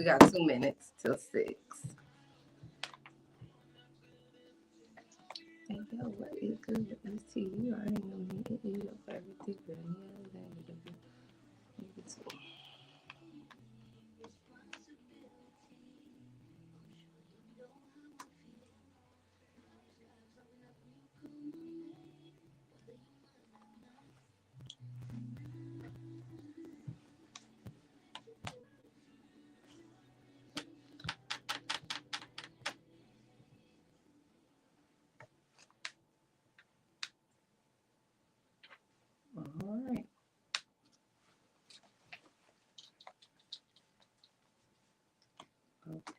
We got 2 minutes till 6. Hey, yo, what is good with this tea? You already know me. It is your favorite tea, girl. All right. Okay.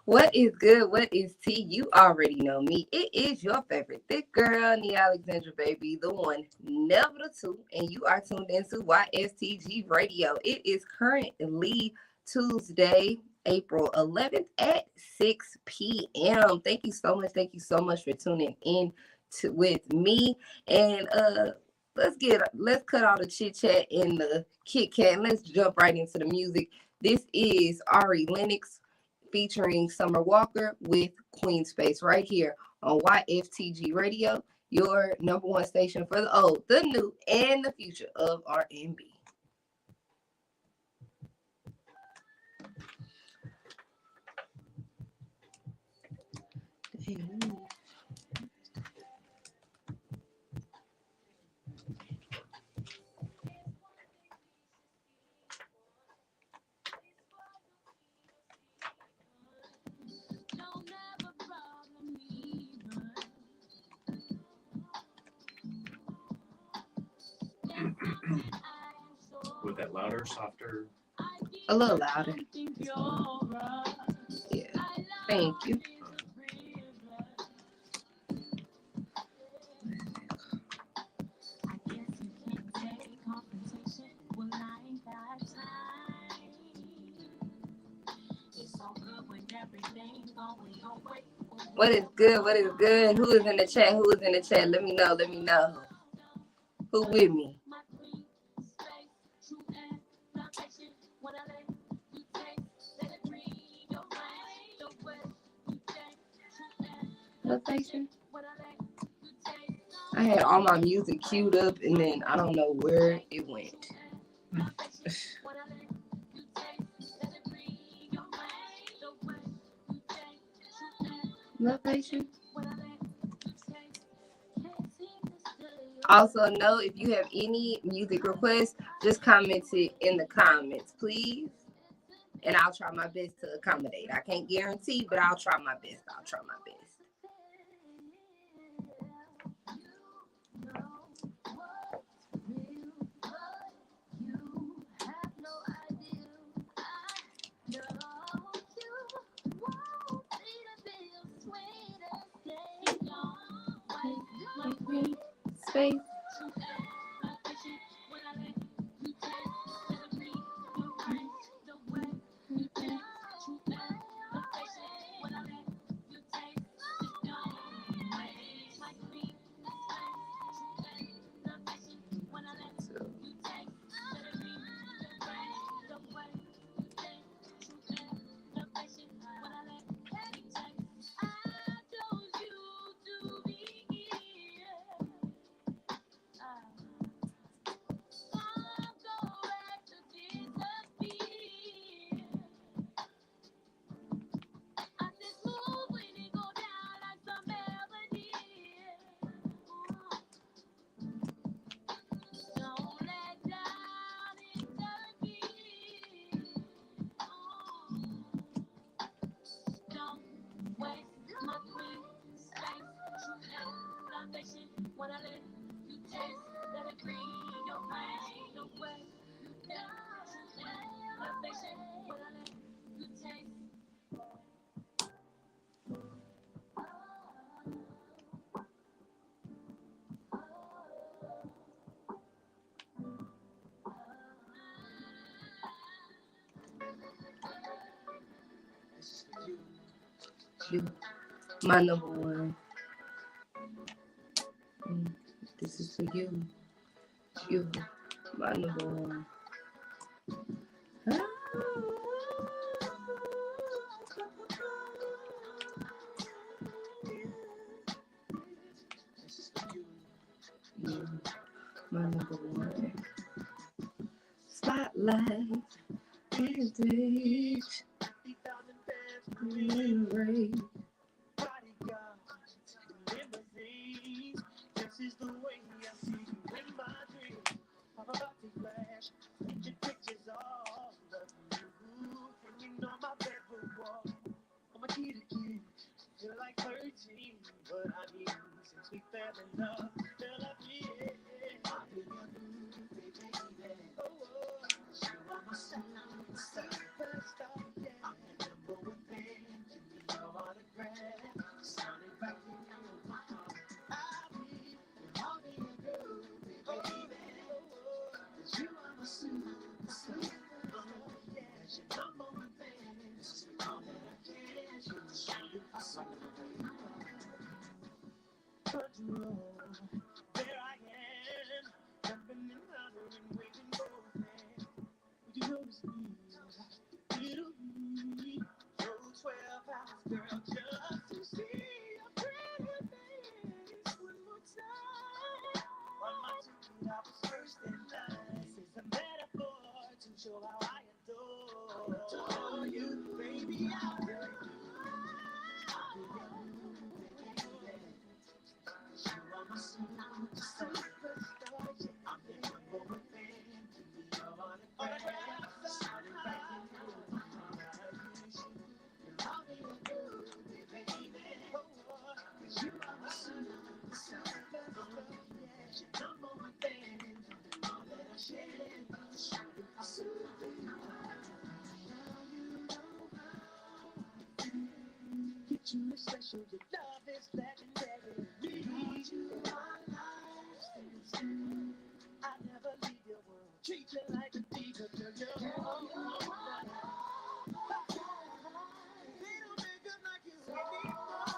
What is good? What is tea? You already know me. It is your favorite thick girl, Nia Alexandra, baby, the one, never the two. And you are tuned into Yftg Radio. It is currently Tuesday, April 11th at 6 p.m. Thank you so much. Thank you so much for tuning in with me. And let's cut all the chit chat and the Kit Kat and let's jump right into the music. This is Ari Lennox featuring Summer Walker with Queen Space right here on Yftg Radio, your number one station for the old, the new, and the future of R&B. Was that louder, softer? A little louder. Yeah. Thank you. What is good? What is good? Who is in the chat? Who is in the chat? Let me know. Let me know. Who with me? Location? I had all my music queued up and then I don't know where it went. Location? Also, know if you have any music requests, just comment it in the comments, please. And I'll try my best to accommodate. I can't guarantee, but I'll try my best. I'll try my best. Space. You, my number one. This is for you. You, my number one. spotlight. And bitch. Rain. This is the way I see you in my dreams. I'm about to flash. Get your pictures all of you hanging on my bedroom wall. I'm a kid again. Feel like 13, but I mean, since we fell in love, feel like it. I'll be your new baby. Oh, you are my superstar, yeah. I'm the number one fan. Give me your autograph. Sounding right in my heart. I'll be your new baby. You are my superstar. Yeah, you're number one fan. This is all that I can. You're shining for something. Control. There I am, jumping and hollering, waving both hands. Would you notice me? Little me. Drove 12 hours, girl, just to see your pretty face one more time. On my ticket, I was first in line. This is a metaphor to show how I adore you, baby. I really do. You are my superstar. I'm the number one fan. Give me your autograph. Started right in my heart. I'll be your new baby. You are my superstar. Yeah, you're number one fan. All that I share. Get you special, your love is legendary. Need you in my life. I never leave your world. Treat you like a diva, girl. You're they don't make us like you anymore.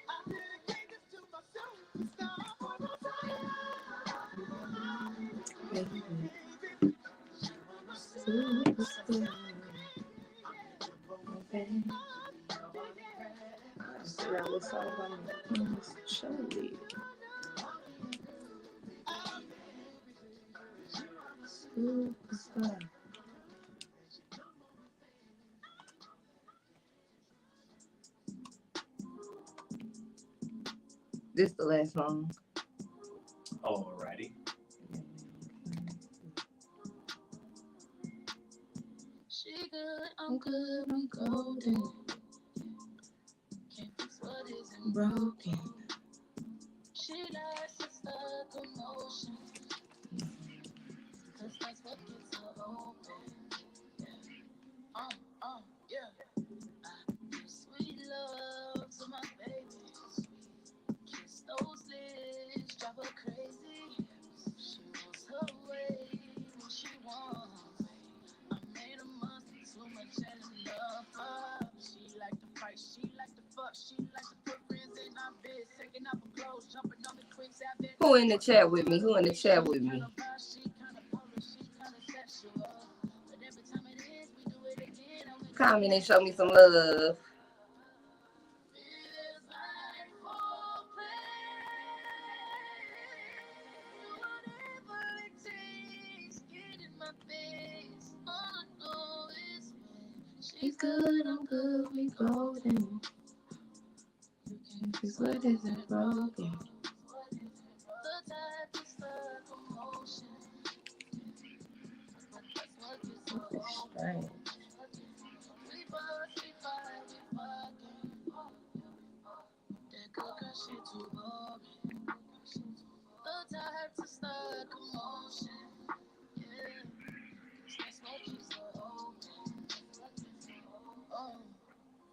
I dedicate this to my superstar for my Superstar. That was all about show me. Superstar. This the last song. Alrighty. She good, I'm good, I'm golden. Can't fix what isn't broken. She likes to stuck emotion. Cause that's what gets her open. Yeah. Sweet love to my baby. Kiss those lips, drive her crazy. She wants her way when she wants. I made a monster too much and love her. She like to fight, she like to fuck, she like to put friends in our bed, taking off her clothes, jumping on the quick side. Who in the chat with me? Who in the chat with me? Comment and show me some love. She's good, I'm good, we golden. You can fix what isn't broken. Right.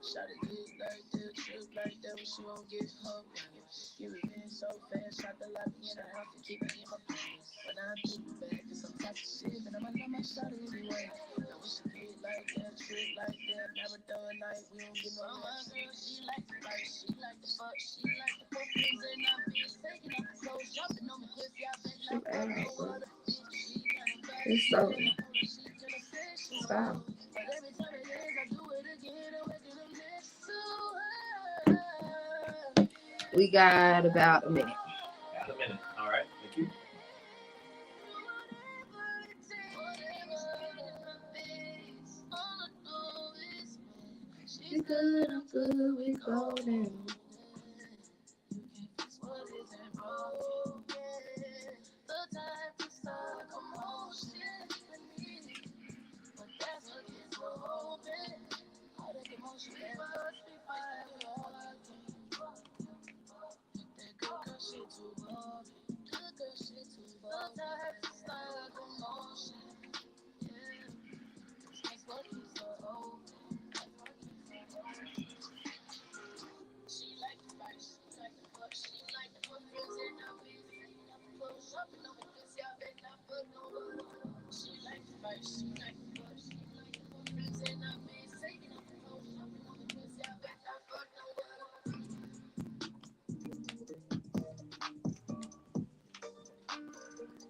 Shot it lit like that, trip like that, but she won't get her back. Give it in so fast, shot the light in the house and keep it in my pants. But I do it back, cause I'm type of shit, and I'ma know my shot it anyway. Now when she get like that, trip like that, never done like we don't get no my girl, she like to fight, she like to fuck, she like to put things in my bitch, taking off the clothes, jumping on the pussy, I've been like, oh, what a bitch, she kinda bad. It's so stop. But every time it is, I do it again, I'm making them next to her. We got about a minute. Got a minute. All right. Thank you. I'm good with golden.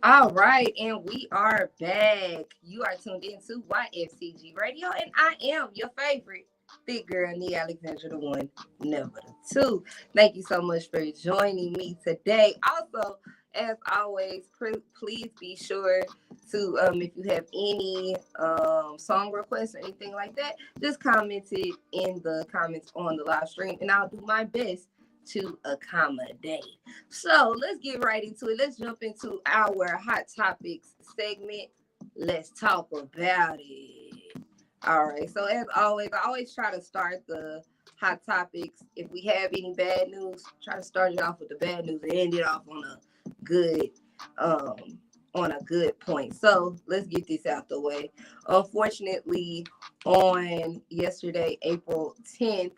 All right, and we are back. You are tuned into Yftg Radio, and I am your favorite thick girl, Nia Alexandra, the one, never the two. Thank you so much for joining me today. Also, as always, please be sure to, if you have any song requests or anything like that, just comment it in the comments on the live stream, and I'll do my best to accommodate. So let's get right into it. Let's jump into our hot topics segment. Let's talk about it. All right. So as always, I always try to start the hot topics. If we have any bad news, try to start it off with the bad news and end it off good um on a good point. So let's get this out the way. Unfortunately, on yesterday, April 10th,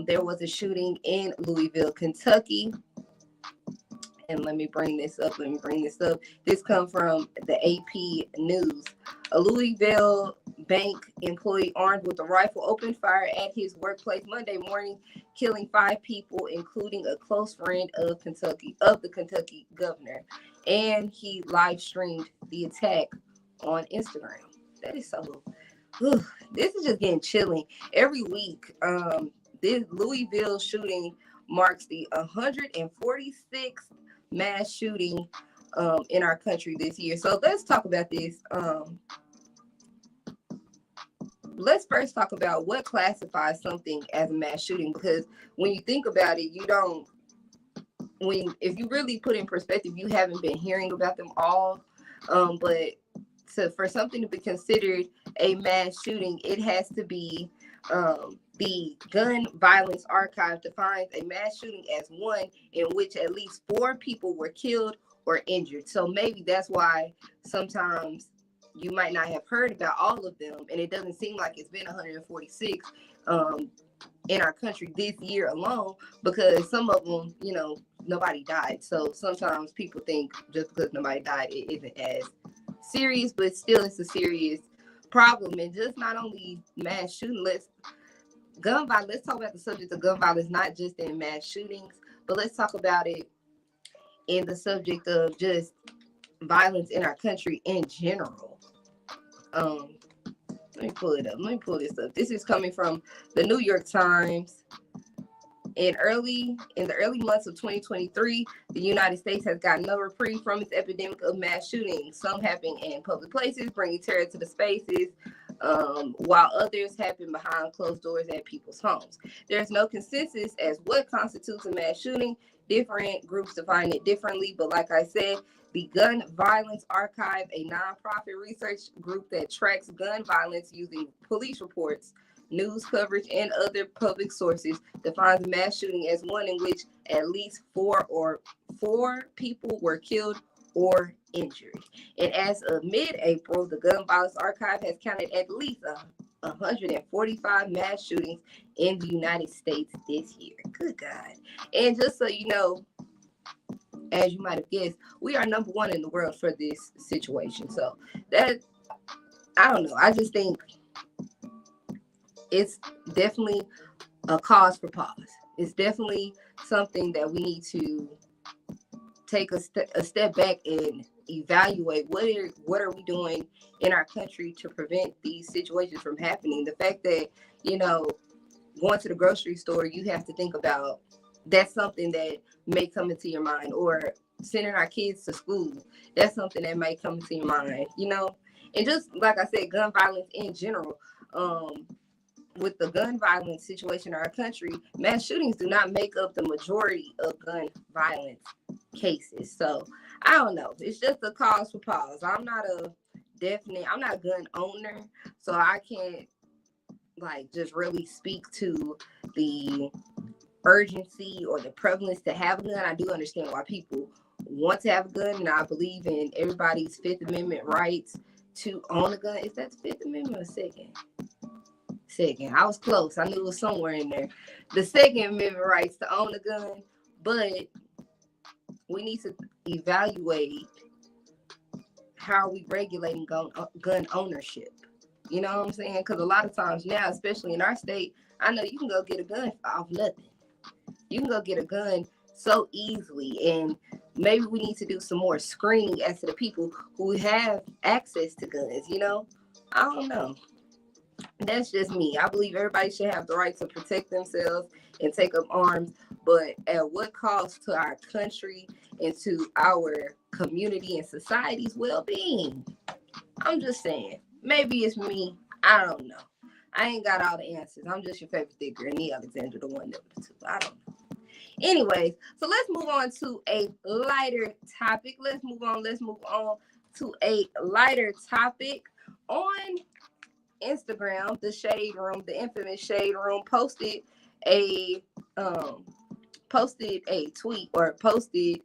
there was a shooting in Louisville, Kentucky. And let me bring this up. This comes from the AP News. A Louisville bank employee armed with a rifle opened fire at his workplace Monday morning, killing 5 people, including a close friend of the Kentucky governor. And he live streamed the attack on Instagram. That is so. This is just getting chilling. Every week, this Louisville shooting marks the 146th mass shooting in our country this year. So let's talk about this. Let's first talk about what classifies something as a mass shooting, because when you think about it, if you really put in perspective, you haven't been hearing about them all. But for something to be considered a mass shooting, it has to be the Gun Violence Archive defines a mass shooting as one in which at least 4 people were killed or injured. So maybe that's why sometimes you might not have heard about all of them, and it doesn't seem like it's been 146 in our country this year alone, because some of them, nobody died. So sometimes people think just because nobody died, it isn't as serious, but still it's a serious problem. And just not only mass shooting, let's talk about the subject of gun violence, not just in mass shootings, but let's talk about it in the subject of just violence in our country in general. Let me pull it up. Let me pull this up. This is coming from the New York Times. In the early months of 2023, the United States has gotten no reprieve from its epidemic of mass shootings. Some happen in public places, bringing terror to the spaces, while others happen behind closed doors at people's homes. There's no consensus as what constitutes a mass shooting. Different groups define it differently, but like I said, the Gun Violence Archive, a nonprofit research group that tracks gun violence using police reports, news coverage, and other public sources, defines a mass shooting as one in which at least 4 people were killed or injured. And as of mid-April, the Gun Violence Archive has counted at least 145 mass shootings in the United States this year. Good God. And just so you know, as you might have guessed, we are number 1 in the world for this situation. So that, I don't know. I just think it's definitely a cause for pause. It's definitely something that we need to take a step back and evaluate. What are we doing in our country to prevent these situations from happening? The fact that, going to the grocery store, you have to think about, that's something that may come into your mind, or sending our kids to school, that's something that may come into your mind, and just like I said, gun violence in general. with the gun violence situation in our country, mass shootings do not make up the majority of gun violence cases. So I don't know. It's just a cause for pause. I'm not a gun owner, so I can't like just really speak to the urgency or the prevalence to have a gun. I do understand why people want to have a gun, and I believe in everybody's Fifth Amendment rights to own a gun. Is that the Fifth Amendment or second? Second. I was close. I knew it was somewhere in there. The Second Amendment rights to own a gun, but we need to evaluate how are we regulating gun ownership. You know what I'm saying? Because a lot of times now, especially in our state, I know you can go get a gun off nothing. You can go get a gun so easily, and maybe we need to do some more screening as to the people who have access to guns. I don't know. That's just me. I believe everybody should have the right to protect themselves and take up arms, but at what cost to our country and to our community and society's well-being? I'm just saying. Maybe it's me. I don't know. I ain't got all the answers. I'm just your favorite thick girl, Nia Alexandra, the one, the two. I don't know. Anyways, so let's move on to a lighter topic. Let's move on to a lighter topic. On Instagram, the Shade Room, the infamous Shade Room, posted a tweet, or posted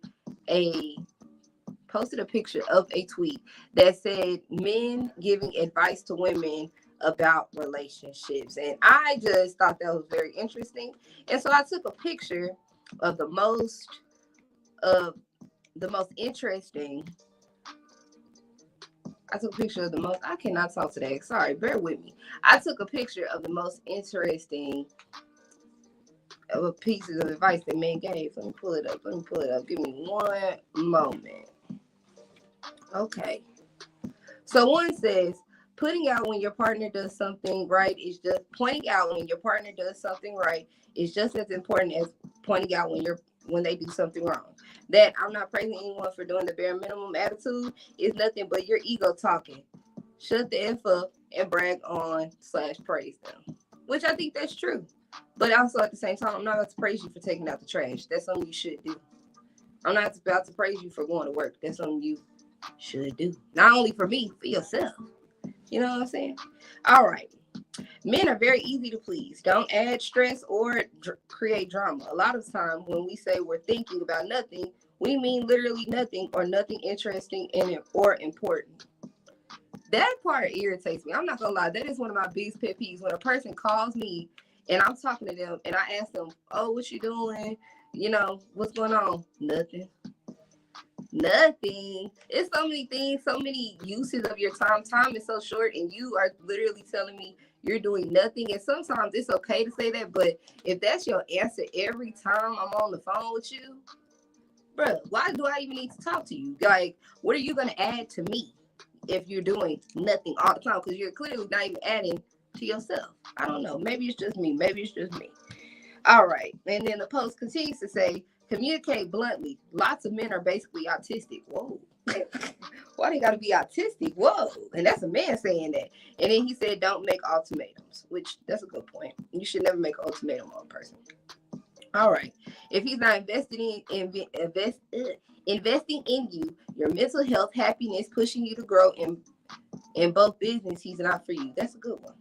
a picture of a tweet that said men giving advice to women about relationships. And I just thought that was very interesting. And so I took a picture of the most interesting. I cannot talk today. Sorry, bear with me. I took a picture of the most interesting pieces of advice that men gave. Let me pull it up. Give me one moment. Okay. So one says, pointing out when your partner does something right is just as important as pointing out when they do something wrong. That I'm not praising anyone for doing the bare minimum attitude is nothing but your ego talking. Shut the F up and brag on / praise them. Which I think that's true. But also at the same time, I'm not about to praise you for taking out the trash. That's something you should do. I'm not about to praise you for going to work. That's something you should do. Not only for me, for yourself. You know what I'm saying? All right. Men are very easy to please. Don't add stress or create drama. A lot of times when we say we're thinking about nothing, we mean literally nothing or nothing interesting or important. That part irritates me. I'm not going to lie. That is one of my biggest pet peeves. When a person calls me and I'm talking to them and I ask them, oh, what you doing? What's going on? Nothing. It's so many things, so many uses of your time. Time is so short, and you are literally telling me you're doing nothing. And sometimes it's okay to say that, but if that's your answer every time I'm on the phone with you, bro, why do I even need to talk to you? Like, what are you going to add to me if you're doing nothing all the time? Because you're clearly not even adding to yourself. I don't know. Maybe it's just me. All right. And then the post continues to say, communicate bluntly. Lots of men are basically autistic. Whoa. Why they got to be autistic? Whoa. And that's a man saying that. And then he said, don't make ultimatums, which that's a good point. You should never make an ultimatum on a person. All right. If he's not investing in you, your mental health, happiness, pushing you to grow in both business, he's not for you. That's a good one.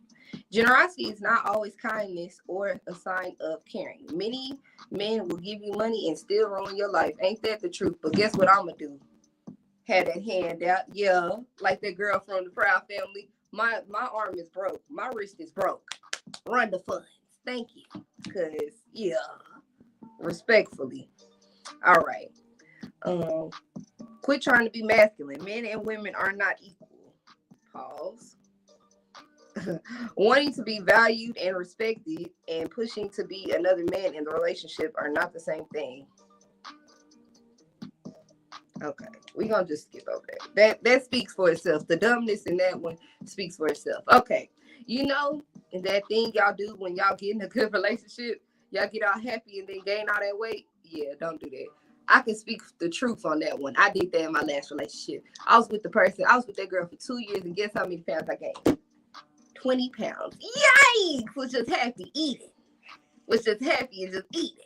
Generosity is not always kindness or a sign of caring. Many men will give you money and still ruin your life. Ain't that the truth? But guess what I'm going to do? Had that hand out. Yeah, like that girl from the Proud Family. My arm is broke. My wrist is broke. Run the funds. Thank you. Because, yeah, respectfully. All right. Quit trying to be masculine. Men and women are not equal. Pause. Wanting to be valued and respected and pushing to be another man in the relationship are not the same thing. Okay, we're gonna just skip over that. That speaks for itself. The dumbness in that one speaks for itself. Okay, that thing y'all do when y'all get in a good relationship, y'all get all happy and then gain all that weight. Yeah, don't do that. I can speak the truth on that one. I did that in my last relationship. I was with that girl for 2 years, and guess how many pounds I gained? 20 pounds. Yikes! Was just happy eating. Was just happy and just eating.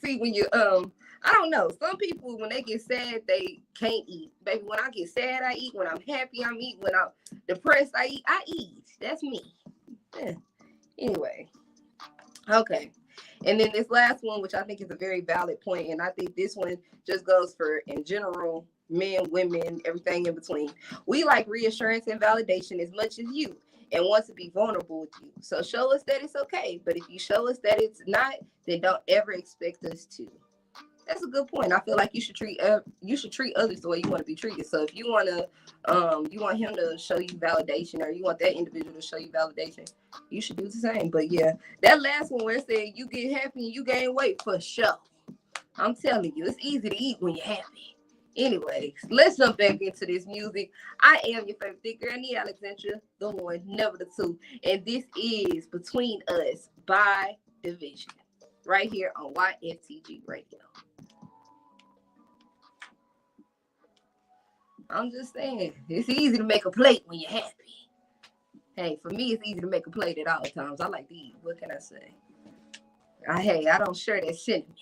See, when you I don't know. Some people when they get sad, they can't eat. Baby, when I get sad, I eat. When I'm happy, I'm eat. When I'm depressed, I eat. I eat. That's me. Yeah. Anyway. Okay. And then this last one, which I think is a very valid point, and I think this one just goes for in general, men, women, everything in between. We like reassurance and validation as much as you and want to be vulnerable with you. So show us that it's okay. But if you show us that it's not, then don't ever expect us to. That's a good point. I feel like you should treat others the way you want to be treated. So if you you want him to show you validation, or you want that individual to show you validation, you should do the same. But yeah, that last one where it said you get happy and you gain weight, for sure. I'm telling you, it's easy to eat when you're happy. Anyways, let's jump back into this music. I am your favorite thick girl, Nia Alexandra, the one, never the two, and this is Between Us by Division, right here on Yftg Radio. I'm just saying, it's easy to make a plate when you're happy. Hey, for me, it's easy to make a plate at all times. I like to eat. What can I say? I don't share that sentiment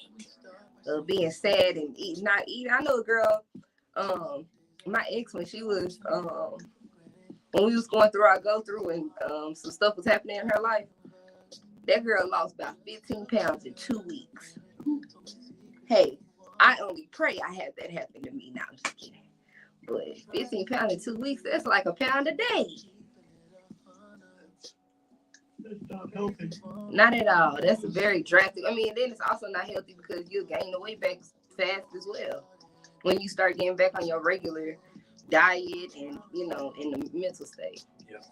of being sad and not eating. I know a girl, my ex, when she was, when we was going through our go-through and some stuff was happening in her life, that girl lost about 15 pounds in 2 weeks. Hey, I only pray I had that happen to me. Now, I'm just kidding. But 15 pounds in 2 weeks, that's like a pound a day. That's not healthy. Not at all. That's a very drastic. I mean, then it's also not healthy because you'll gain the weight back fast as well when you start getting back on your regular diet and, in the mental state. Yeah.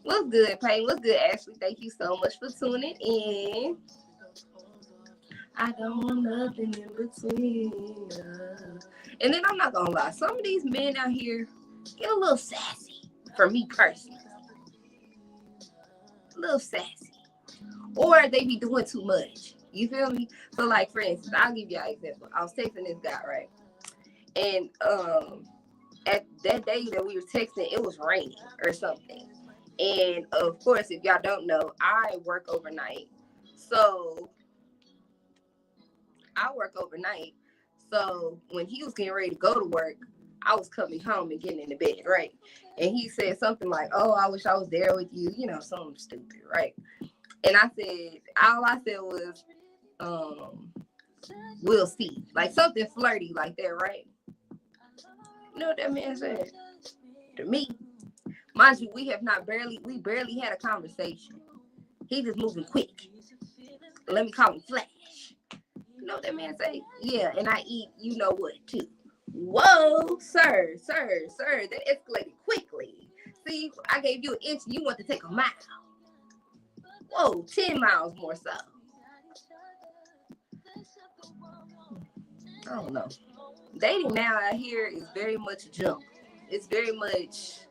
What's good, Payne? What's good, Ashley? Thank you so much for tuning in. I don't want nothing in between us. And then I'm not gonna lie, some of these men out here get a little sassy for me personally. A little sassy. Or they be doing too much. You feel me? So like for instance, I'll give you an example. I was texting this guy, right? And at that day that we were texting, it was raining or something. And of course, if y'all don't know, I work overnight. So when he was getting ready to go to work, I was coming home and getting into bed, right? And he said something like, "Oh, I wish I was there with you," something stupid, right? And all I said was, "We'll see," like something flirty like that, right? You know what that man said to me? Mind you, we barely had a conversation. He just moving quick. Let me call him Flash. You know what that man say? Yeah, and I eat, you know what, too. Whoa, sir, that escalated quickly. See, I gave you an inch, you want to take a mile. Whoa, 10 miles more so. I don't know. Dating now out here is very much junk. It's very much,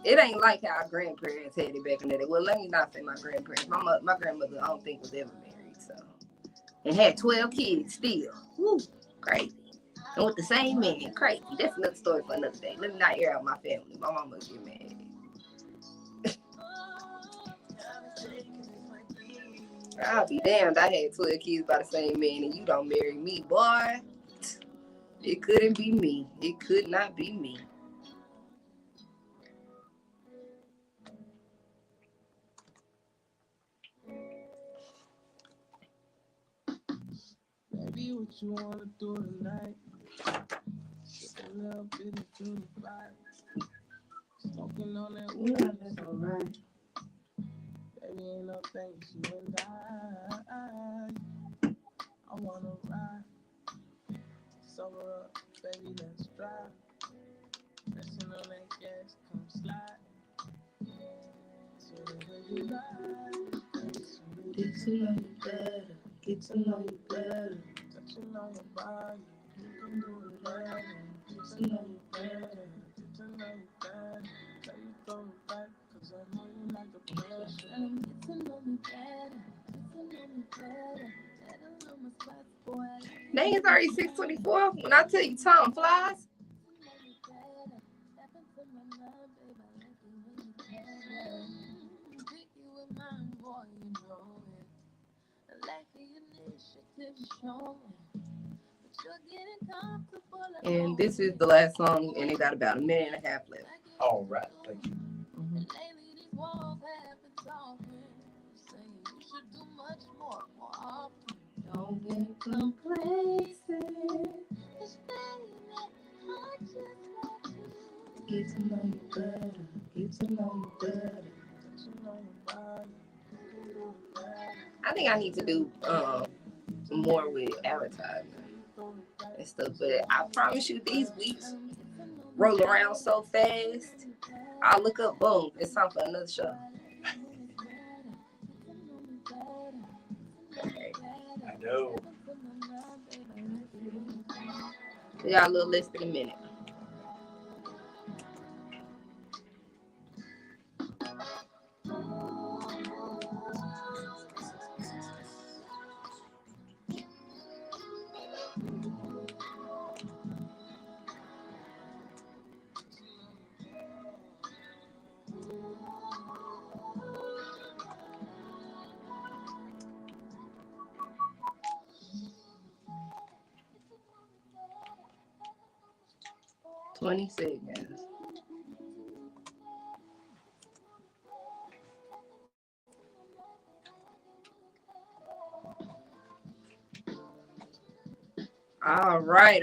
it ain't like how our grandparents had it back in the day. Well, let me not say my grandparents. My grandmother, I don't think was ever married, so. And had 12 kids still. Woo, crazy. And with the same man, crazy. That's another story for another day. Let me not air out my family. My mama get mad. I'll be damned. I had 12 kids by the same man, and you don't marry me, boy. It couldn't be me. It could not be me. Baby, what you wanna do tonight? Just a little bit into the vibe. Smoking on that weed, that's alright. Baby, ain't no things you and I wanna ride. Sober up, baby, let's drive. Pressing on that gas, come slide. So the way you ride, get to know you better. Get to know you better. Touching on your body, you can do it better. Get to know you better. Get to know you better. Tell you throw it back, cause I know you like the pressure. Get to know me better. Get to know me better. Better know my spots, boy. Dang, it's already 6:24. When I tell you time flies. And this is the last song, and it got about a minute and a half left. All right, thank you. Don't get complacent. Get to know you better. Get to know you better. I think I need to do more with advertising and stuff, but I promise you, these weeks roll around so fast. I look up, boom, it's time for another show. I know. We got a little list in a minute. $20 seconds. All right.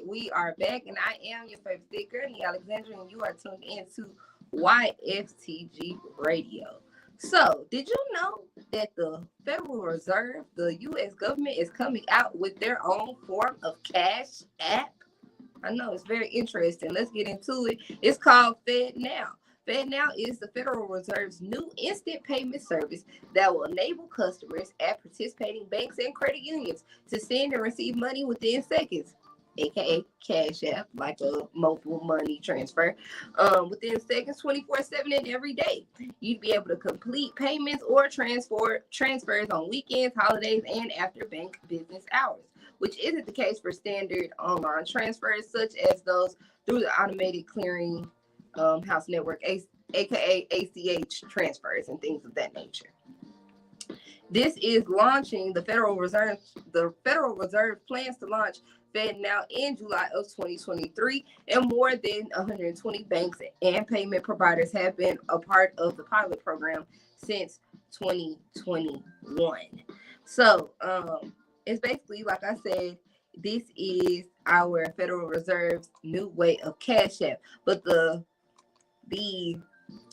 We are back, and I am your favorite thick girl, Alexandra, and you are tuned into Yftg Radio. So, did you know that the Federal Reserve, the U.S. government, is coming out with their own form of cash app? I know, it's very interesting. Let's get into it. It's called FedNow. FedNow is the Federal Reserve's new instant payment service that will enable customers at participating banks and credit unions to send and receive money within seconds, aka Cash App, like a mobile money transfer, within seconds, 24/7 and every day. You'd be able to complete payments or transfers on weekends, holidays, and after bank business hours, which isn't the case for standard online transfers, such as those through the automated clearing house network, aka ACH transfers and things of that nature. This is launching the Federal Reserve. The Federal Reserve plans to launch FedNow in July of 2023, and more than 120 banks and payment providers have been a part of the pilot program since 2021. So it's basically, like I said, this is our Federal Reserve's new way of cash app. But the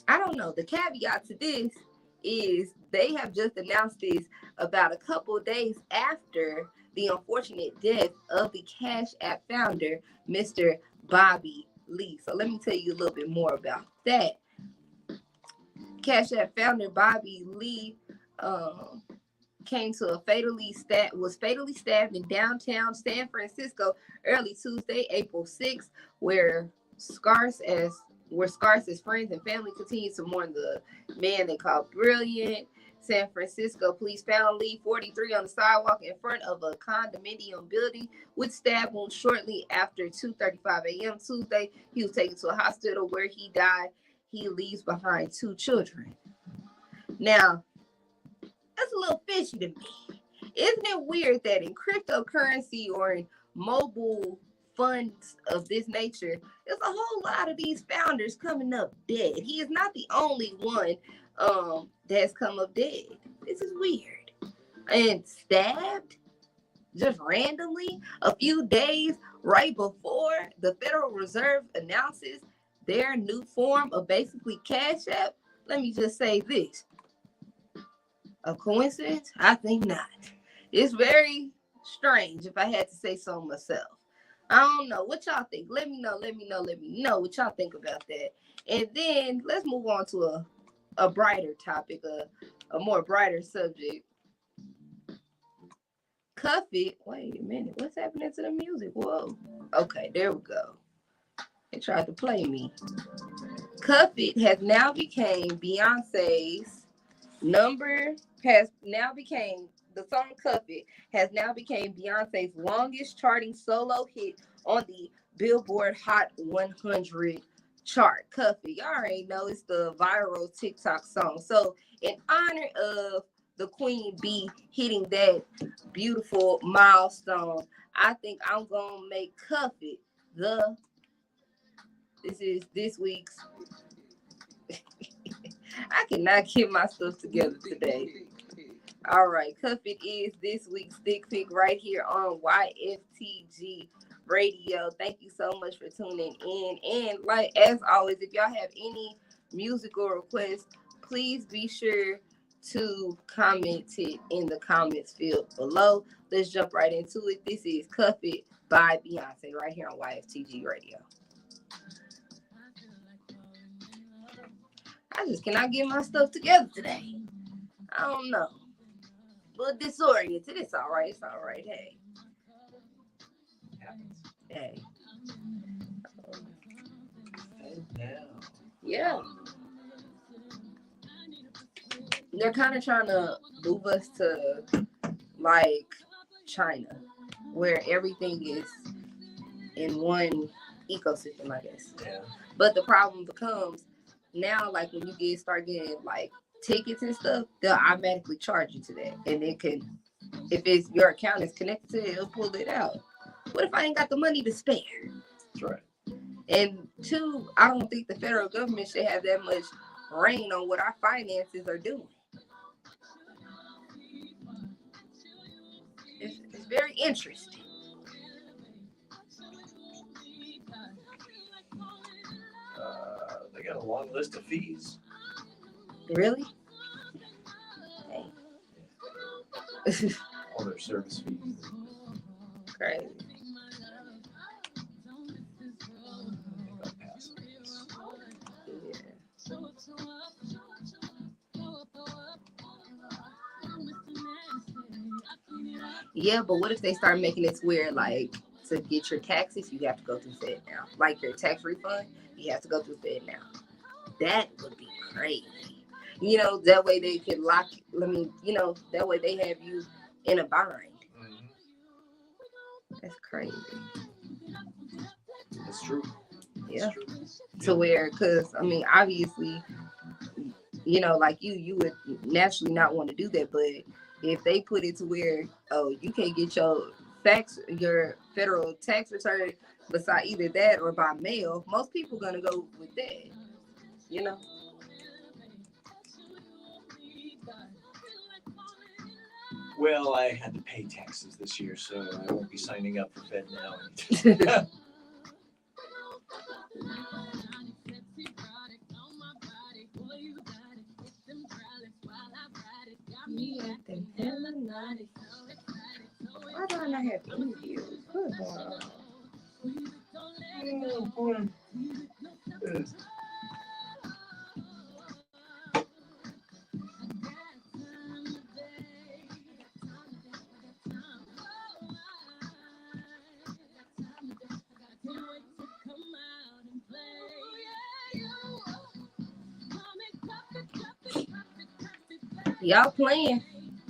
I don't know, the caveat to this is they have just announced this about a couple of days after the unfortunate death of the Cash App founder, Mr. Bobby Lee. So let me tell you a little bit more about that. Cash App founder Bobby Lee was fatally stabbed in downtown San Francisco early Tuesday, April 6th, where scarce as friends and family continue to mourn the man they called brilliant. San Francisco police found Lee, 43, on the sidewalk in front of a condominium building with stab wounds shortly after 2:35 a.m. Tuesday. He was taken to a hospital where he died. He leaves behind 2 children. Now, that's a little fishy to me. Isn't it weird that in cryptocurrency or in mobile funds of this nature, there's a whole lot of these founders coming up dead? He is not the only one that's come up dead. This is weird. And stabbed just randomly a few days right before the Federal Reserve announces their new form of basically Cash App. Let me just say this. A coincidence? I think not. It's very strange, if I had to say so myself. I don't know. What y'all think? Let me know what y'all think about that. And then let's move on to a brighter topic, a more brighter subject. Cuff It. Wait a minute. What's happening to the music? Whoa. Okay, there we go. They tried to play me. Cuff It has now became Beyonce's the song Cuff It has now became Beyonce's longest charting solo hit on the Billboard Hot 100 chart. Cuff It. Y'all already know it's the viral TikTok song. So in honor of the Queen Bee hitting that beautiful milestone, I think I'm gonna make Cuff It this is this week's. I cannot get my stuff together today. All right, Cuff It is this week's stick pick right here on Yftg Radio. Thank you so much for tuning in. And like as always, if y'all have any musical requests, please be sure to comment it in the comments field below. Let's jump right into it. This is Cuff It by Beyonce right here on Yftg Radio. I just cannot get my stuff together today. I don't know. A little disoriented. It's all right. It's all right. Hey. Hey. Yeah. They're kind of trying to move us to like China, where everything is in one ecosystem, I guess. Yeah. But the problem becomes now, like when you start getting like tickets and stuff, they'll automatically charge you to that, and it can, if it's your account is connected to it, it'll pull it out. What if I ain't got the money to spare? That's right. And two, I don't think the federal government should have that much reign on what our finances are doing. It's very interesting. They got a long list of fees. Really? All their service fees. Crazy. Yeah, but what if they start making it where, like, to get your taxes, you have to go through Fed now. Like your tax refund, you have to go through Fed now. That would be crazy. You know, that way they could lock, that way they have you in a bind. Mm-hmm. That's crazy. That's true. Yeah. That's true. To where, because, obviously, like you would naturally not want to do that, but if they put it to where, you can't get your federal tax return beside either that or by mail, most people gonna go with that, Well, I had to pay taxes this year, so I won't be signing up for Fed now. Why do I not have any views? What's going on? Y'all playing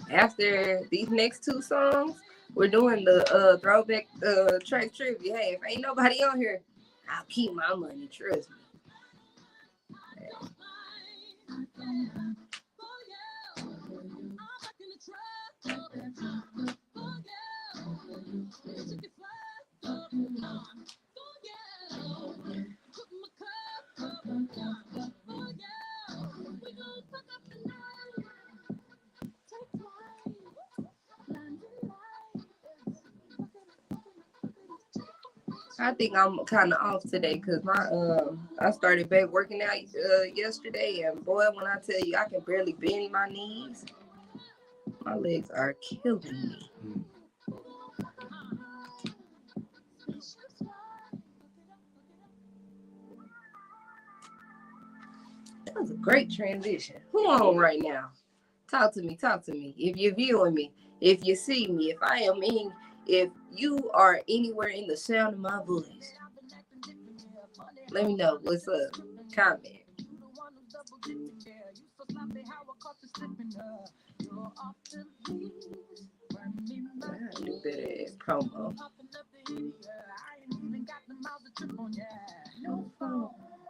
after these next two songs. We're doing the throwback track trivia. Hey, if ain't nobody on here, I'll keep my money. Trust me. I think I'm kind of off today because I started back working out yesterday, and boy, when I tell you I can barely bend my knees, my legs are killing me. That was a great transition. Who on right now? Talk to me. If you're viewing me, if you see me, if you are anywhere in the sound of my voice, let me know what's up. Comment. I do better at promo.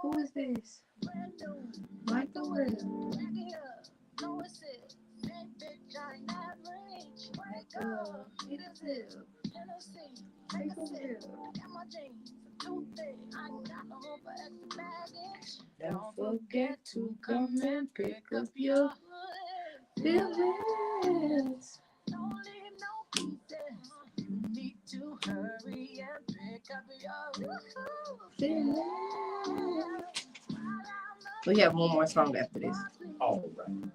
Who No, it's it. Hey, bitch, I ain't average. Wake up, eat a zip. Hennessy, take a sip. Got my jeans too thick. I ain't got no room for extra baggage. Don't forget to come and pick up your feelings. Don't leave no pieces. You need to hurry and pick up your feelings. We have one more song after this. All right.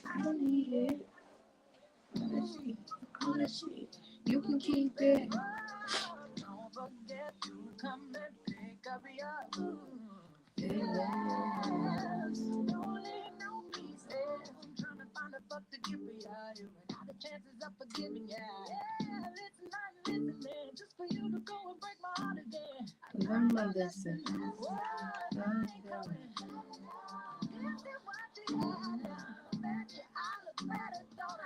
I don't need it. All that shit, you can keep it. Don't forget to come and pick up your feelings. Don't leave no pieces. I'm trying to find a fuck to give me. You and all the chances of forgiving. Yeah, listen, I'm listening. Just for you to go and break my heart again. Learn my lesson. I ain't coming. This is what you had. Bet you I look better, don't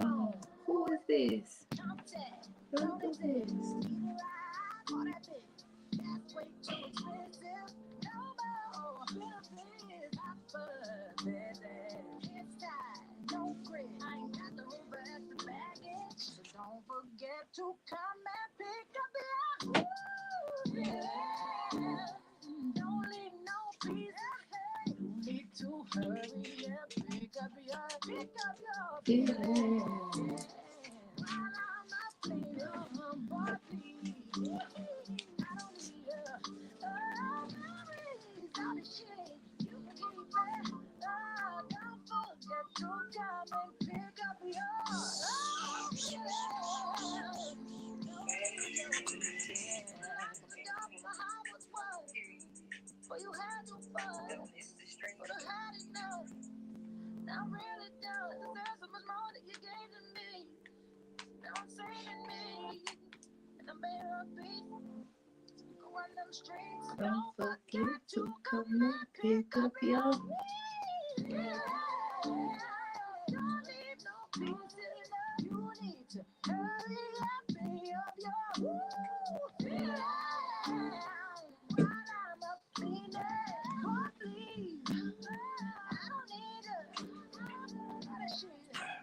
I? Who is this? Contact, don't exist. Either I or that bitch. That's way too expensive. No more. Benefits, I fuss, baby. It's tight, no grit. I ain't got the room for extra baggage. So don't forget to come and pick up your yeah. Don't leave no pieces. You need to hurry and pick up your feelings. While I'm not playing, boy, please. I don't need memories, all the shit. You can keep it. Don't forget to come and pick up your feelings. My heart was wild, but you had no fun. But I had enough. Now I'm really done. There's so much more that you gave to me. Now I'm saving me, and I'm better off beat. Go run them streets. Don't forget to come and pick up your Yeah. Don't leave no pieces. You need to hurry and pay up your yeah. While I'm up cleaning, oh please. I don't need that shit.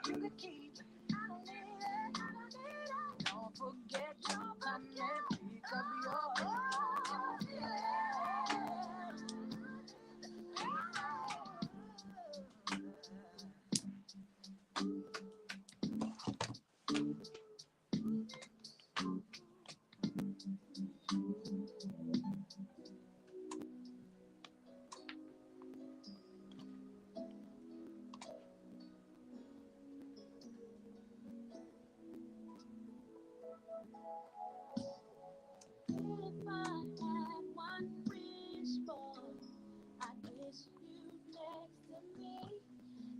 You can keep it. I don't need it. I don't need it. Don't forget to come and pick up your If I had one wish, boy, I'd wish you next to me.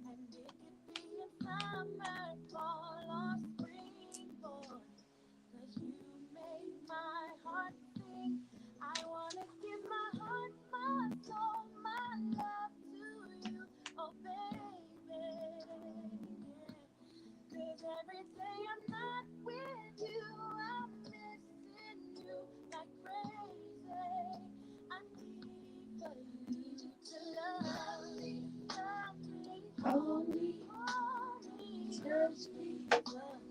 And it could be a summer, fall, or spring, boy. 'Cause you make my heart sing. I wanna give my heart, my soul, my love to you, oh baby. 'Cause every day I'm not with you, I'm missing you like crazy. I need for you to love me, hold me, touch me,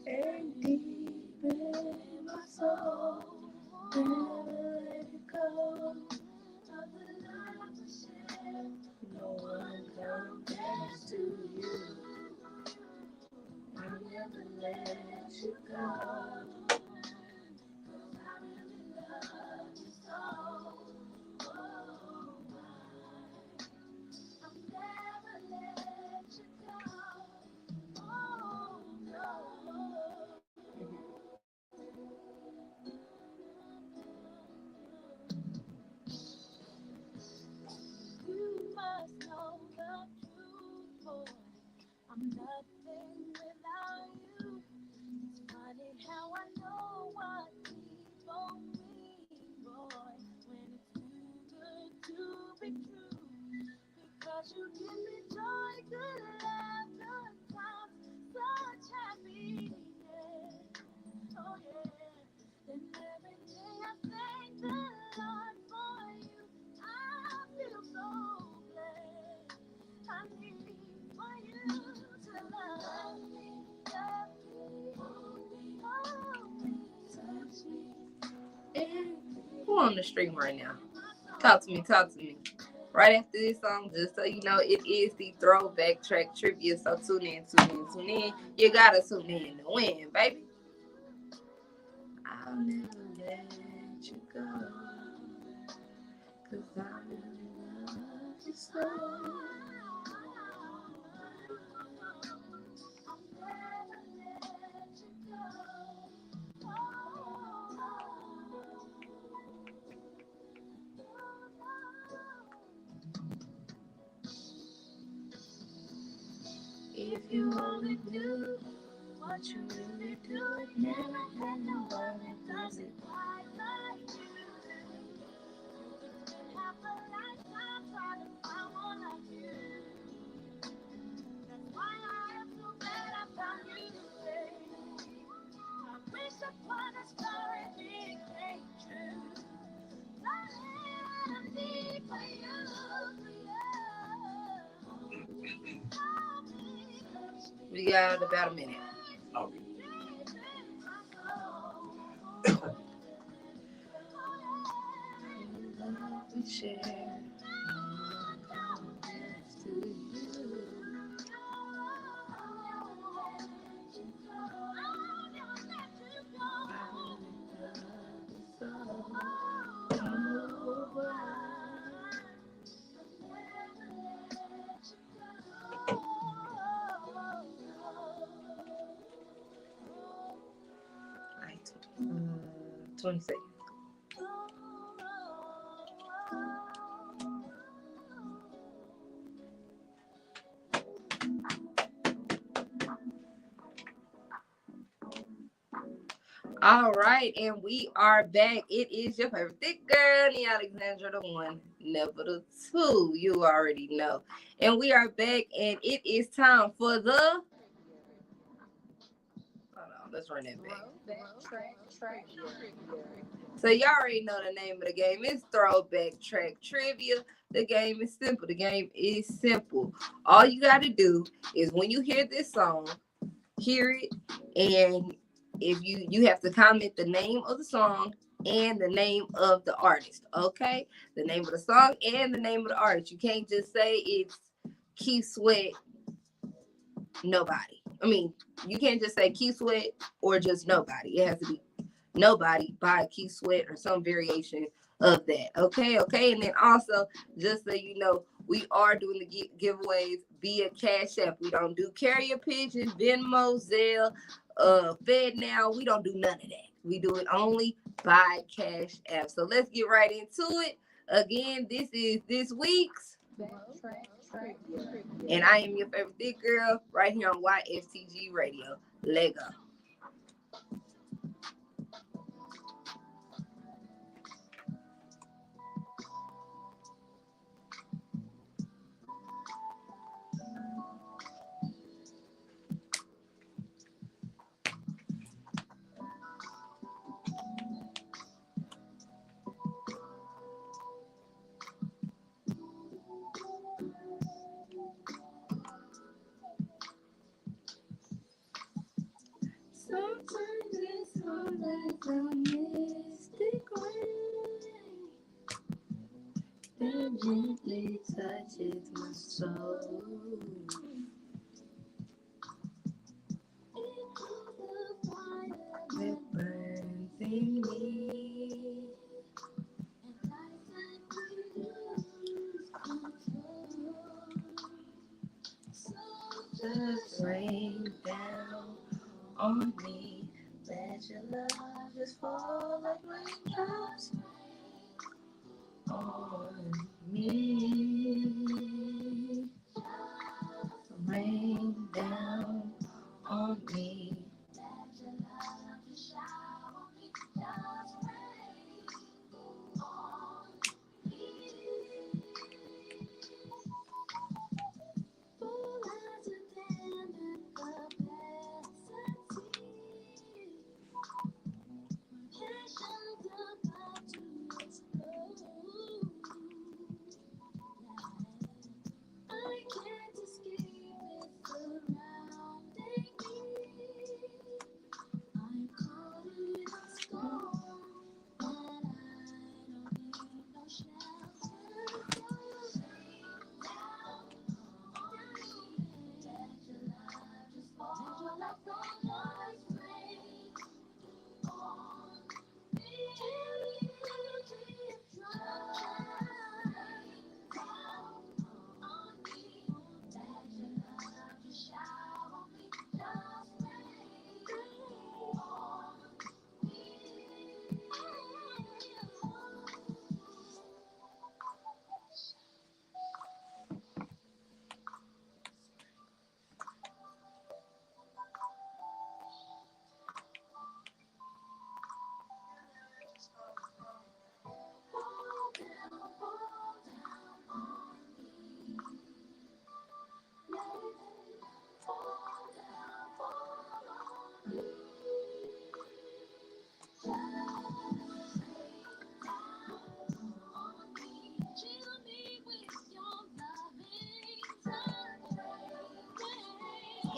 and deep in my soul. Never let it go. Of the love to share, no one compares to you. I'll never let you go. 'Cause I really love you so. Oh, I'll never let you go. Oh, no. You must know the truth, boy. I'm nothing without you. It's funny how I know what people mean, boy, when it's too good to be true. Because you give me joy, good laughter, times, such happiness. Oh yeah. Then every day I thank the Lord for you. I feel so blessed. I on the stream right now? Talk to me. Right after this song, just so you know, it is the throwback track trivia. So tune in. You gotta tune in to win, baby. I'll never let you go, 'cause I really love you so. If you only knew what you really do, it never had no one that does it quite like you. Half a lifetime trying to find one like you. That's why I am so glad I found you today. I wish upon a star and it came true. I'm deep for you. We got about a minute. Okay. We share. Right. 20 seconds. All right, and we are back. It is your favorite thick girl, the Alexandra, the one, never the two. You already know. And we are back, and it is time for the. Hold on, let's run that back. So y'all already know the name of the game. It's Throwback Track Trivia. The game is simple. All you got to do is when you hear this song, hear it, and if you have to comment the name of the song and the name of the artist. Okay, the name of the song and the name of the artist. You can't just say it's Keith Sweat nobody. I mean, you can't just say Keith Sweat or just nobody. It has to be nobody by Keith Sweat or some variation of that. Okay. And then also, just so you know, we are doing the giveaways via Cash App. We don't do Carrier Pigeon, Venmo, Zelle, Fed Now. We don't do none of that. We do it only by Cash App. So let's get right into it. Again, this is this week's. And I am your favorite thick girl right here on Yftg Radio. Let go. Sometimes it's hard like a mystic rain that gently touches my soul. It's the fire that burns in me, and I lose control. So just rain down on me, let your love just fall like raindrops on me. Rain down on me. Let your love just shower me, just rain on me. Full as a tender capacity.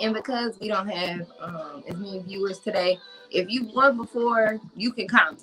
And because we don't have as many viewers today, if you won before, you can comment.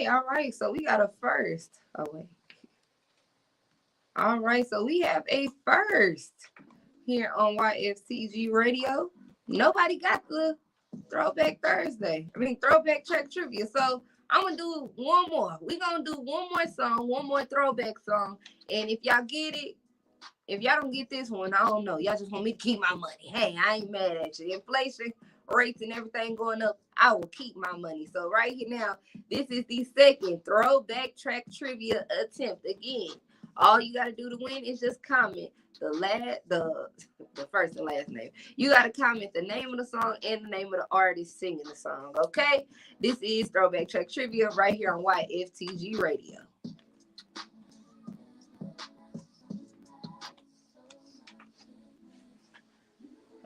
All right. So we got a first. Oh, wait. All right. So we have a first here on Yftg Radio. Nobody got the Throwback Thursday. Throwback track trivia. So I'm going to do one more. We're going to do one more song, one more throwback song. And if y'all get it, if y'all don't get this one, I don't know. Y'all just want me to keep my money. Hey, I ain't mad at you. Inflation rates and everything going up, I will keep my money. So right here now, this is the second throwback track trivia attempt. Again, all you got to do to win is just comment the first and last name. You got to comment the name of the song and the name of the artist singing the song, okay? This is throwback track trivia right here on Yftg Radio.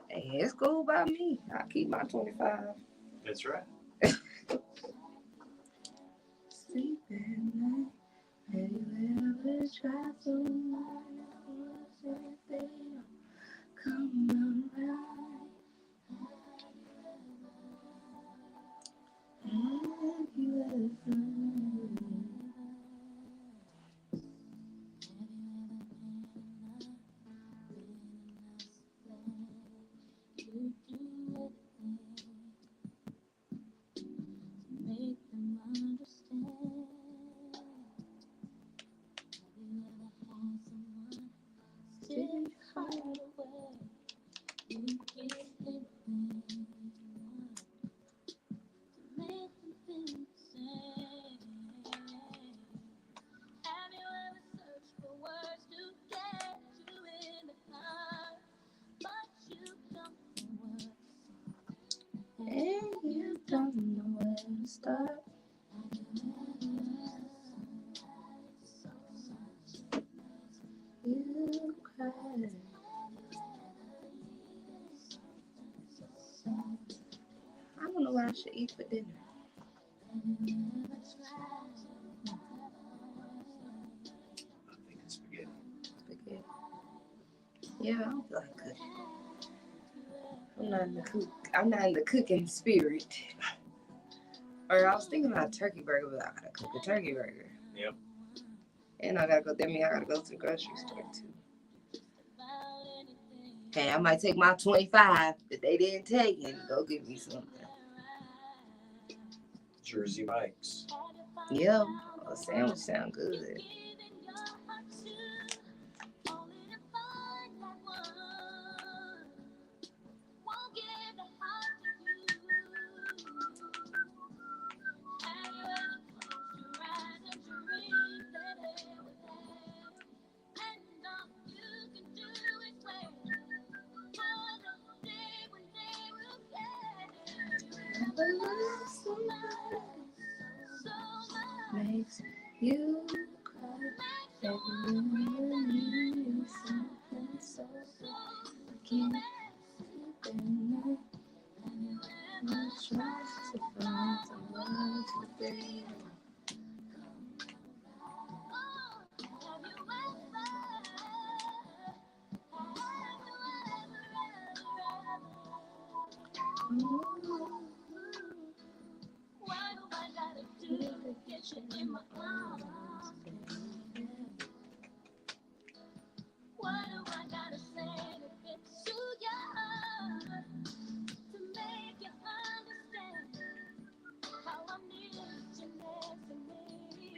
Hey, it's cool by me. I keep my 25. That's right. Sleep at night. Have you ever tried so much they don't come around? Have you ever? And you don't know where to start. You cry. I don't know what I should eat for dinner. I'm thinking spaghetti. Spaghetti. Yeah, I don't feel like cooking. I'm not in the cooking spirit. Or I was thinking about a turkey burger, but I gotta cook a turkey burger. Yep. And I gotta go. That means I gotta go to the grocery store too. Hey, I might take my 25 that they didn't take and go get me something. Jersey Mike's. Yeah, a sandwich sound good. Makes you cry every when you need something so I can't sleep at night. And I try to find someone to be. In my arms. What do I gotta say to get to you to make you understand how I need you next to me?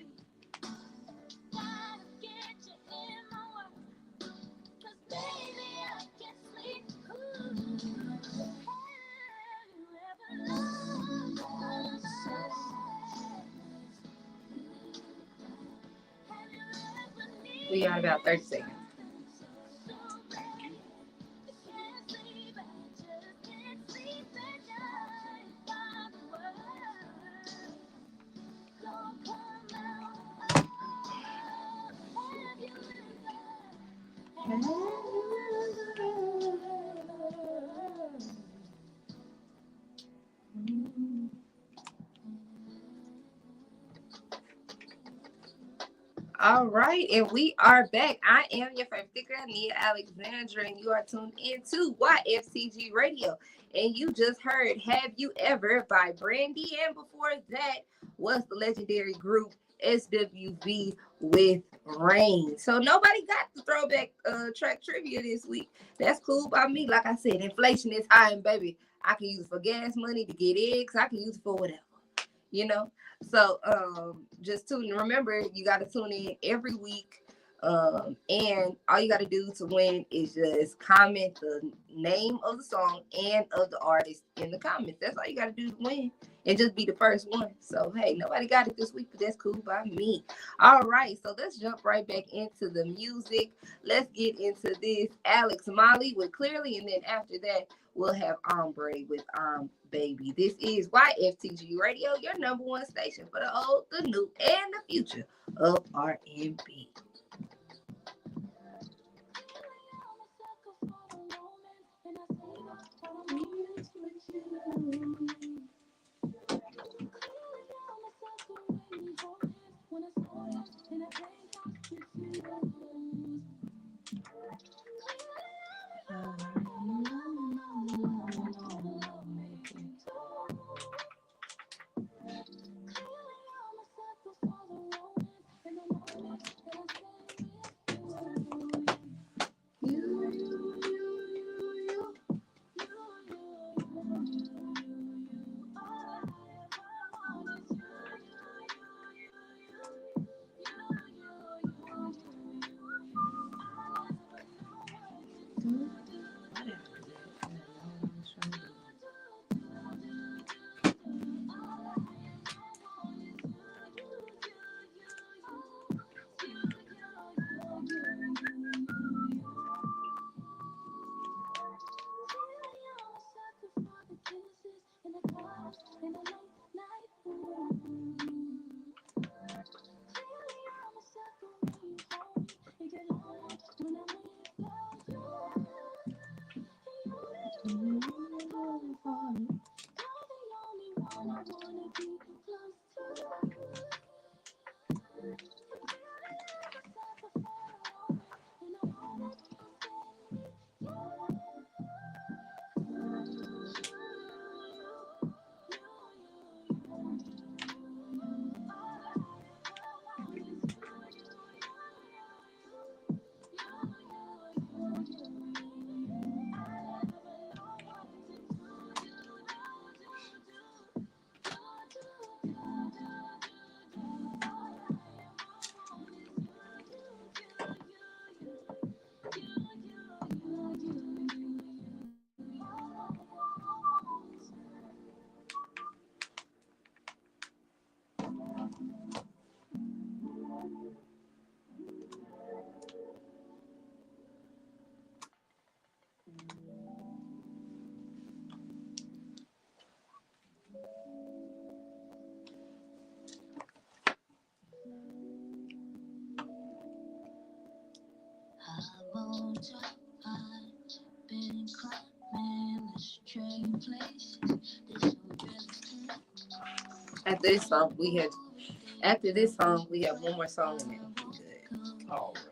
We got about 30 seconds. All right, and we are back. I am your favorite girl, Nia Alexandra, and you are tuned into YFTG Radio. And you just heard Have You Ever by Brandy, and before that was the legendary group SWV with Rain. So nobody got the throwback track trivia this week. That's cool by me. Like I said, inflation is high, and baby, I can use it for gas money to get eggs. I can use it for whatever, you know. So just remember, you got to tune in every week. And all you got to do to win is just comment the name of the song and of the artist in the comments. That's all you got to do to win, and just be the first one. So hey, nobody got it this week, but that's cool by me. All right, so let's jump right back into the music. Let's get into this Alex Molly with Clearly, and then after that we'll have Ombre with Baby. This is YFTG Radio, your number one station for the old, the new, and the future of R&B. After this song, we have one more song in it. Good. All right.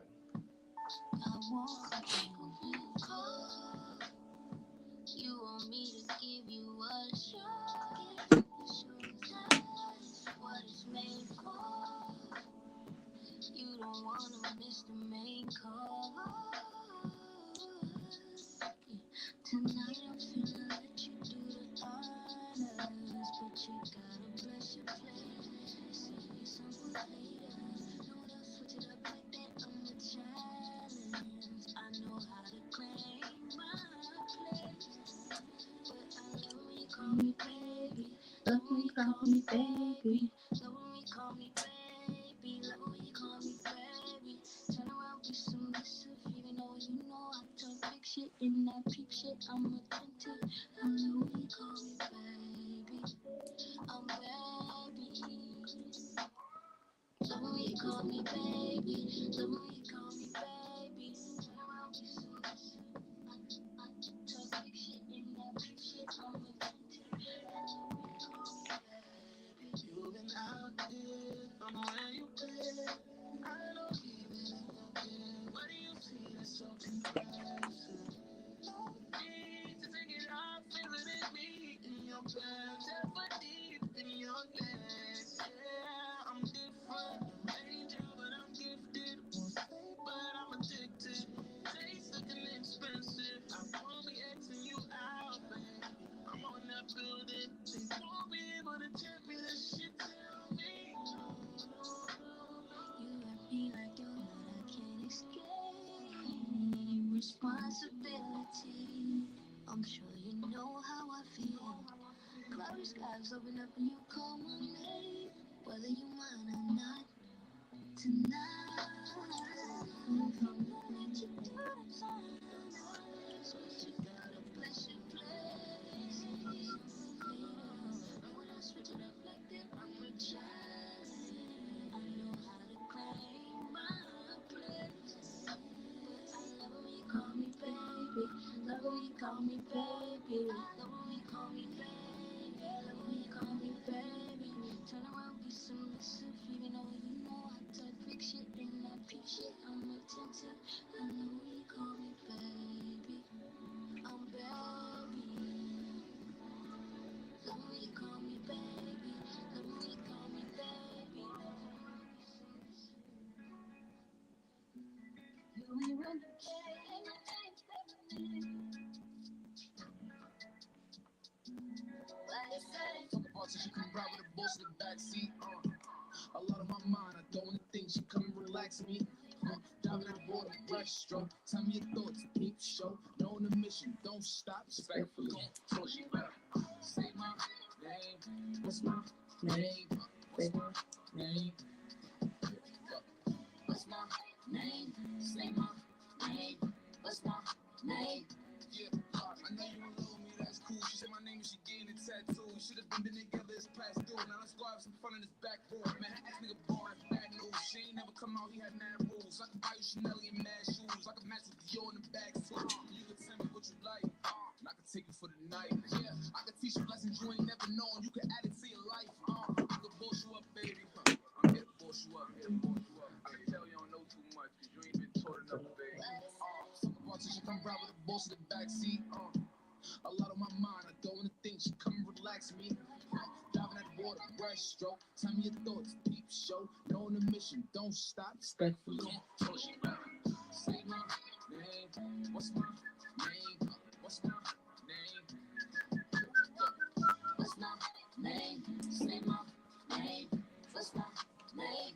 Responsibility. I'm sure you know how I feel. Cloudy skies open up and you call my name, whether you mind or not. Tonight, from the night you do the time, so you got a blessed place. And when I switch it up like that, I'm a child. I know how to claim my place. But I love when you call me baby. Love when you call me baby. Love when you call me baby. Love when you call me baby. Turn around, be submissive, even though you know I type big shit and I peep shit. I'm attentive. I know when you call me baby. I'm baby. Love when you call me baby. Love when you call me baby. You run the Talk about she come ride with a boss in the backseat. A lot on my mind, I don't wanna think she come and relax me. Diving at the board, breaststroke. Tell me your thoughts, peep show. No on the mission, don't stop, respectfully. So she better say my name. What's my name? What's my name? What's my name? Say my name. What's my name? Yeah, I know you don't know me, that's cool. She said my name and she getting a tattoo. Should have been together, it's past due. Now let's go have some fun in this back room. Man, ass nigga born, bad news. She ain't never come out, he had mad rules. I can buy you Chanel and mad shoes. I can match with Dior in the bag too. You can tell me what you like, and I can take you for the night. Yeah, I can teach you lessons you ain't never known. You can add it to your life. I can boss you up, baby. I'm here to boss you up. I can tell you don't know too much, cause you ain't been taught enough, baby. Talk about she come ride with a boss in the backseat. A lot on my mind, I don't wanna think. She come and relax me. Diving at the water, breaststroke. Tell me your thoughts, peep show. No on the mission, don't stop, respectfully. So she better say my name. What's my name? What's my name? What's my name? Say my name. What's my name?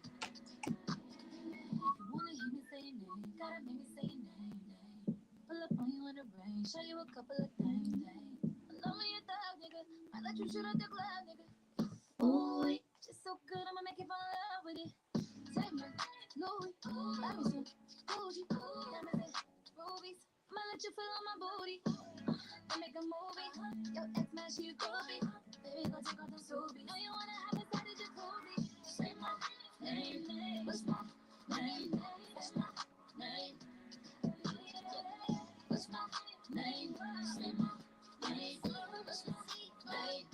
You wanna hear me say your name, gotta make me say your name. Pull up on you in the rain, show you a couple of things. Love me a dog, nigga. I let you shoot out the club, nigga. Ooh, just so good, I'ma make you fall in love with it. Take my Louis, buy me some Gucci, diamonds and rubies. I'ma let you feel on my booty. I make a movie, yo ex man, she a groovy. Baby, go take off the soapy. Know you wanna have inside the jacuzzi. Say my name, what's my name? What's my name? What's my name? Say my name. What's my name?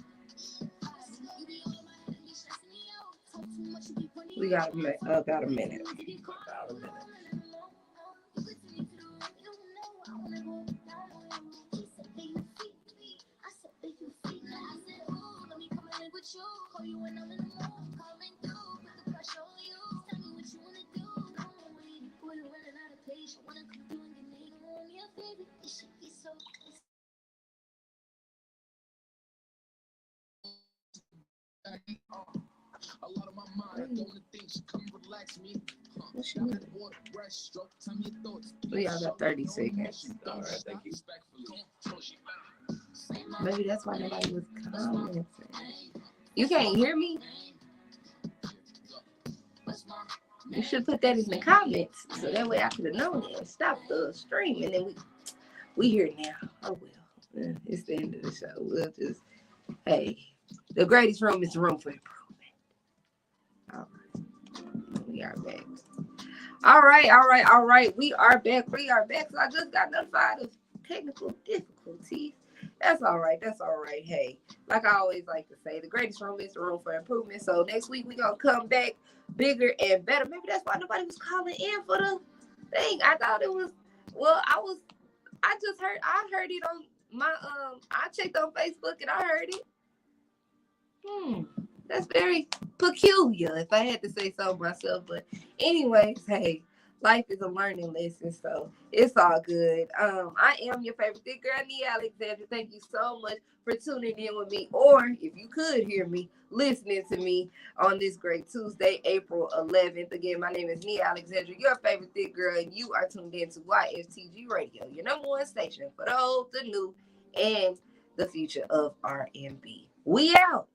You be all in my head and be stressing me out. Talk too much, you be funny. We got a minute. Got a minute. Call you when I'm in the mood, coming through, put the pressure on you. Tell me what you wanna do. Don't wanna wait, boy, you're running out of patience. Wanna come through and get me on your baby. It should be so. A lot on my mind, I don't wanna think. She come and relax me. Diving at the water, breaststroke. Tell me your thoughts. We all got 30 seconds. All right, thank you. Maybe that's why nobody was commenting. You can't hear me? You should put that in the comments so that way I could have known it and stopped the stream. And then we here now. Oh well, it's the end of the show. We'll just, hey, the greatest room is the room for improvement. All right, we are back. All right. We are back. So I just got notified of technical difficulties. That's all right. Hey, like I always like to say, the greatest room is the room for improvement. So next week we're gonna come back bigger and better. Maybe that's why nobody was calling in for the thing. I thought it was. Well, I heard it on my I checked on Facebook and I heard it. That's very peculiar, if I had to say so myself. But anyways, hey, life is a learning lesson, so it's all good. I am your favorite thick girl, Nia Alexandra. Thank you so much for tuning in with me, or if you could hear me, listening to me on this great Tuesday, April 11th. Again, my name is Nia Alexandra, your favorite thick girl, and you are tuned in to Yftg Radio, your number one station for the old, the new, and the future of R&B. We out.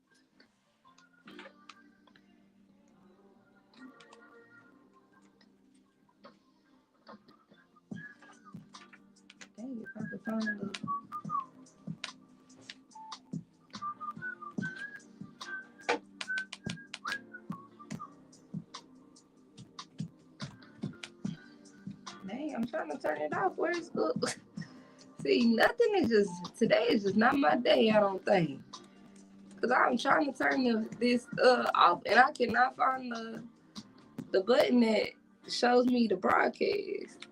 Dang, if I could find the... Dang, I'm trying to turn it off. Where's the... See, nothing is just... Today is just not my day, I don't think. Because I'm trying to turn this off, and I cannot find the button that shows me the broadcast.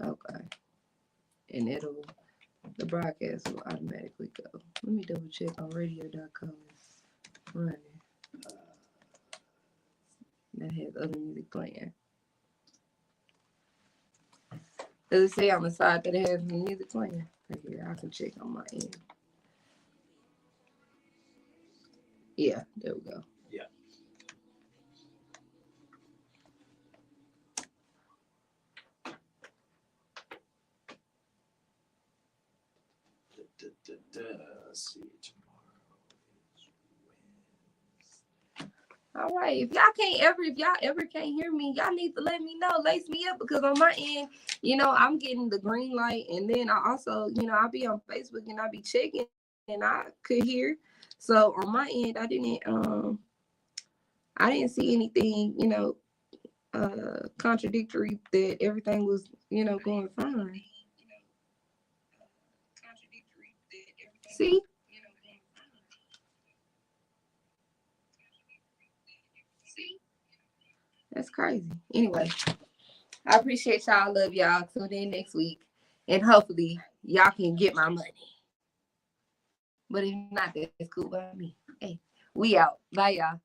Okay. And the broadcast will automatically go. Let me double check on radio.com. It's running. That has other music playing. Does it say on the side that it has music playing? Right here, I can check on my end. Yeah, there we go. Yeah. Let's see. All right. If y'all ever can't hear me, y'all need to let me know. Lace me up, because on my end, I'm getting the green light, and then I also, I'll be on Facebook and I'll be checking, and I could hear. So on my end, I didn't see anything, contradictory, that everything was, going fine. See? That's crazy. Anyway, I appreciate y'all. Love y'all. Tune in next week. And hopefully y'all can get my money. But if not, that's cool by me. Hey, we out. Bye, y'all.